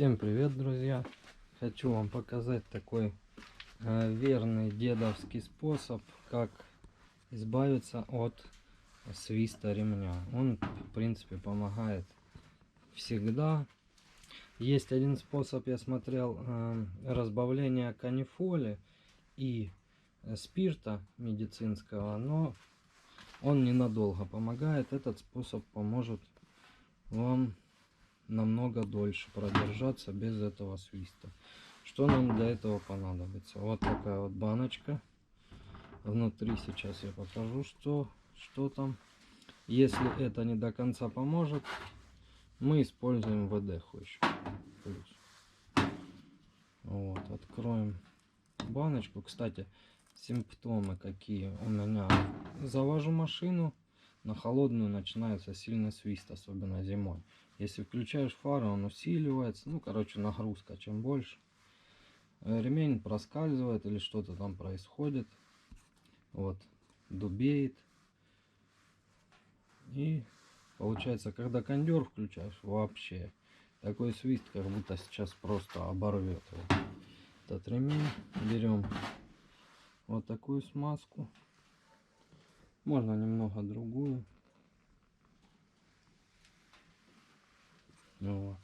Всем привет, друзья! Хочу вам показать такой верный дедовский способ, как избавиться от свиста ремня. Он, в принципе, помогает всегда. Есть один способ, я смотрел, разбавление канифоли и спирта медицинского, но он ненадолго помогает. Этот способ поможет вам намного дольше продержаться без этого свиста. Что нам для этого понадобится? Вот такая вот баночка. Внутри сейчас я покажу, что там. Если это не до конца поможет, мы используем ВДХ еще. Вот, откроем баночку. Кстати, симптомы какие у меня. Завожу машину, на холодную начинается сильный свист, особенно зимой. Если включаешь фары, он усиливается. Ну, короче, нагрузка чем больше. Ремень проскальзывает или что-то там происходит. Вот, дубеет. И получается, когда кондер включаешь, вообще такой свист, как будто сейчас просто оборвет его. Этот ремень. Берем вот такую смазку. Можно немного другую. Вот.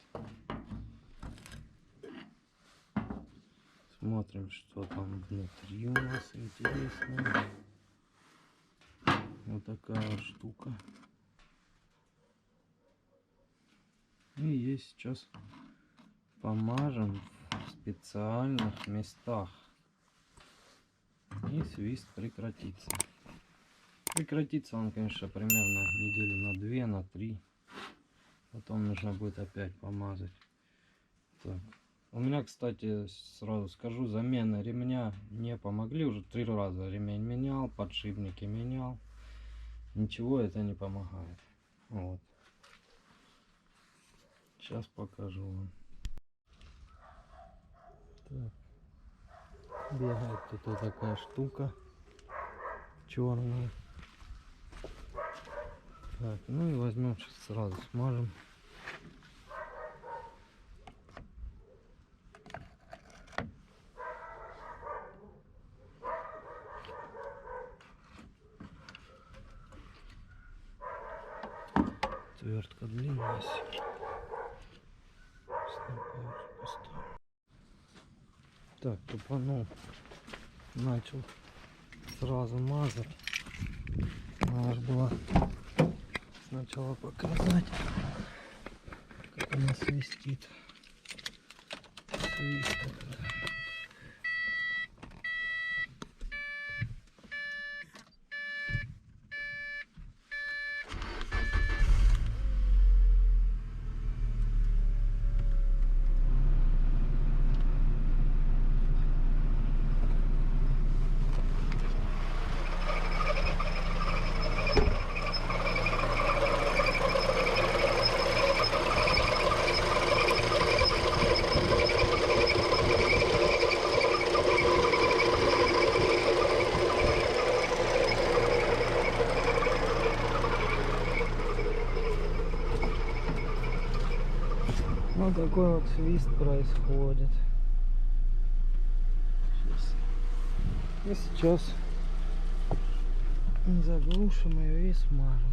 Смотрим, что там внутри у нас интересно. Вот такая вот штука. И есть сейчас помажем в специальных местах. И свист прекратится. Прекратится он, конечно, примерно недели на 2, на 3. Потом нужно будет опять помазать. Так. У меня, кстати, сразу скажу, замены ремня не помогли. Уже 3 раза ремень менял, подшипники менял. Ничего это не помогает. Вот. Сейчас покажу вам. Так. Бегает тут вот такая штука черная. Так, ну и возьмем сейчас сразу смажем. Отвертка длинная. Так, тупанул. Начал сразу мазать. Надо было сначала показать, как она свистит. Свист. Вот такой вот свист происходит. И сейчас заглушим ее и смажем.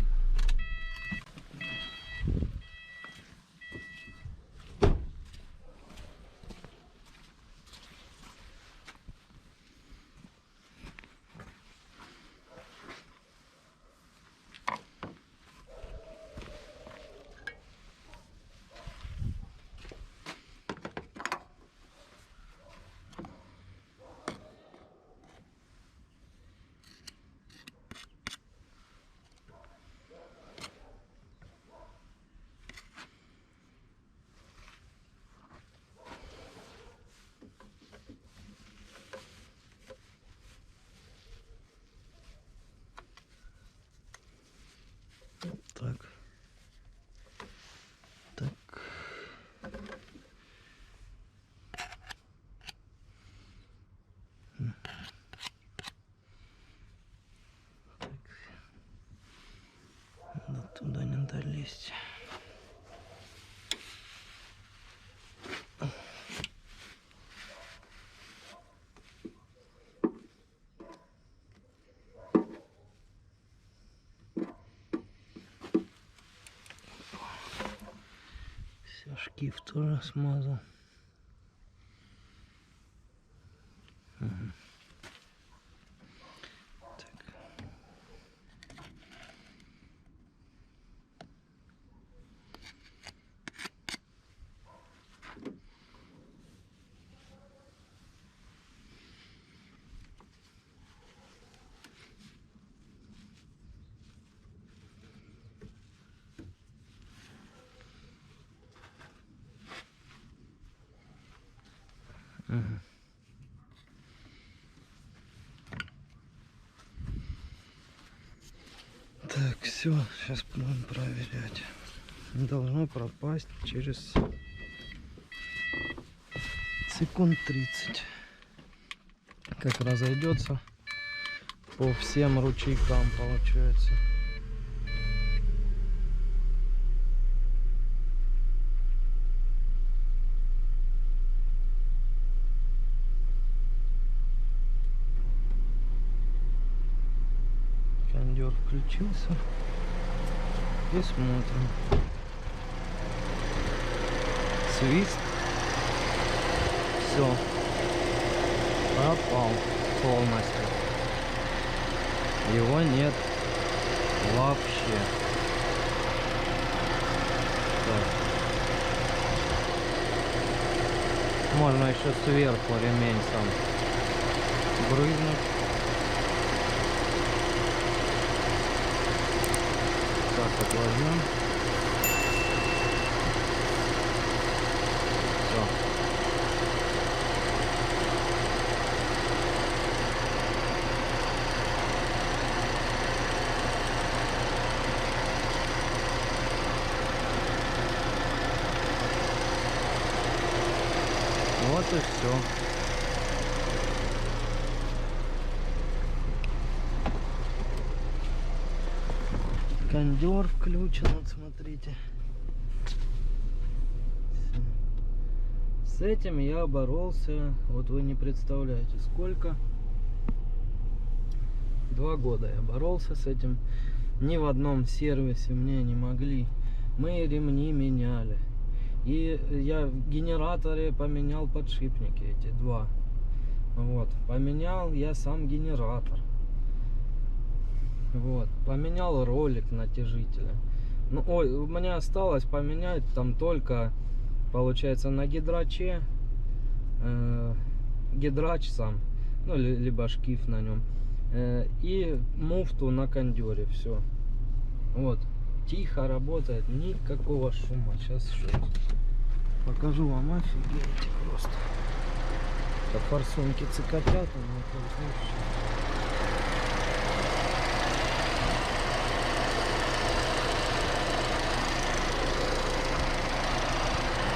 Так. Так. До туда не долезть. Шкив тоже смазал. Мгм. Так. Мгм. Так, все, сейчас будем проверять. Должно пропасть через секунд 30. Как разойдется по всем ручейкам, получается. Кондер включился. И смотрим. Свист. Все. Пропал полностью. Его нет вообще. Так. Можно еще сверху ремень сам брызнуть. Так вот возьмем. Все. Вот и все. Кондер включен, вот смотрите. С этим я боролся, вот вы не представляете сколько. 2 года я боролся с этим. Ни в одном сервисе мне не могли. Мы ремни меняли. И я в генераторе поменял подшипники эти 2. Вот. Поменял я сам генератор. Вот. Поменял ролик натяжителя. Ну, ой, у меня осталось поменять там только, получается, на гидраче. Гидрач сам. Ну, либо шкив на нем. И муфту на кондере. Все. Вот. Тихо работает, никакого шума. Сейчас покажу вам, офигеть просто. Это форсунки цикатят.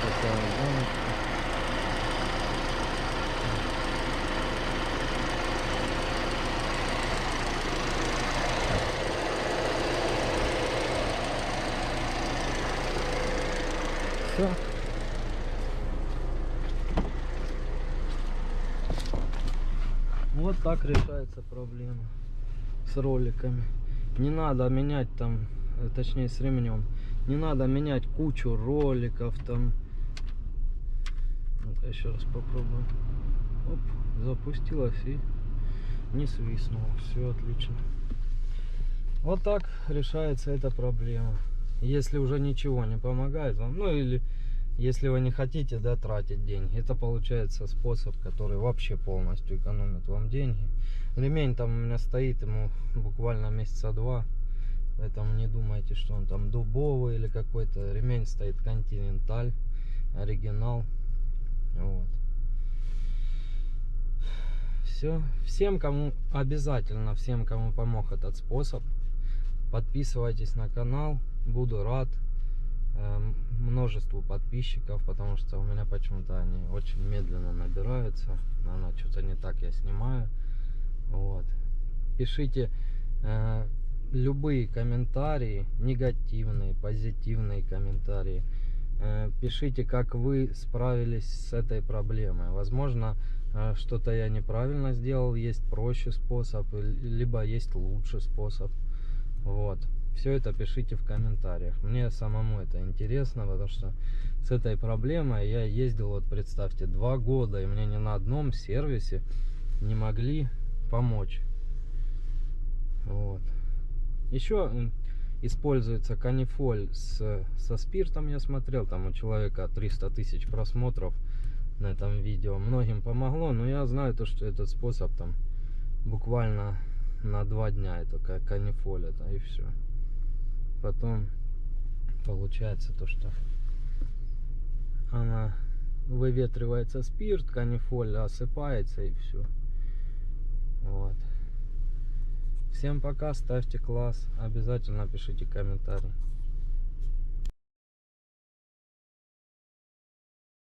Такая гоночка. Все. Вот так решается проблема с роликами. Не надо менять там, точнее с ремнем. Не надо менять кучу роликов там. Ну-ка еще раз попробуем. Оп, запустилась и не свистнула. Все отлично. Вот так решается эта проблема. Если уже ничего не помогает вам, ну или если вы не хотите, да, тратить деньги, это получается способ, который вообще полностью экономит вам деньги. Ремень там у меня стоит, ему буквально месяца 2, поэтому не думайте, что он там дубовый или какой-то. Ремень стоит Continental, оригинал. Вот. Все. Всем, кому обязательно, всем, кому помог этот способ, подписывайтесь на канал, буду рад множеству подписчиков, потому что у меня почему-то они очень медленно набираются. Наверное, что-то не так я снимаю. Вот. Пишите любые комментарии, негативные, позитивные комментарии. Пишите, как вы справились с этой проблемой. Возможно, что-то я неправильно сделал, есть проще способ, либо есть лучший способ. Вот. Все это пишите в комментариях. Мне самому это интересно, потому что с этой проблемой я ездил, вот представьте, 2 года, и мне ни на одном сервисе не могли помочь. Вот. Еще используется канифоль со спиртом, я смотрел, там у человека 300 тысяч просмотров на этом видео. Многим помогло, но я знаю то, что этот способ там буквально на 2 дня, это как канифоль, это и все. Потом получается то, что она выветривается спирт, канифоль осыпается и все. Вот. Всем пока, ставьте класс, обязательно пишите комментарии.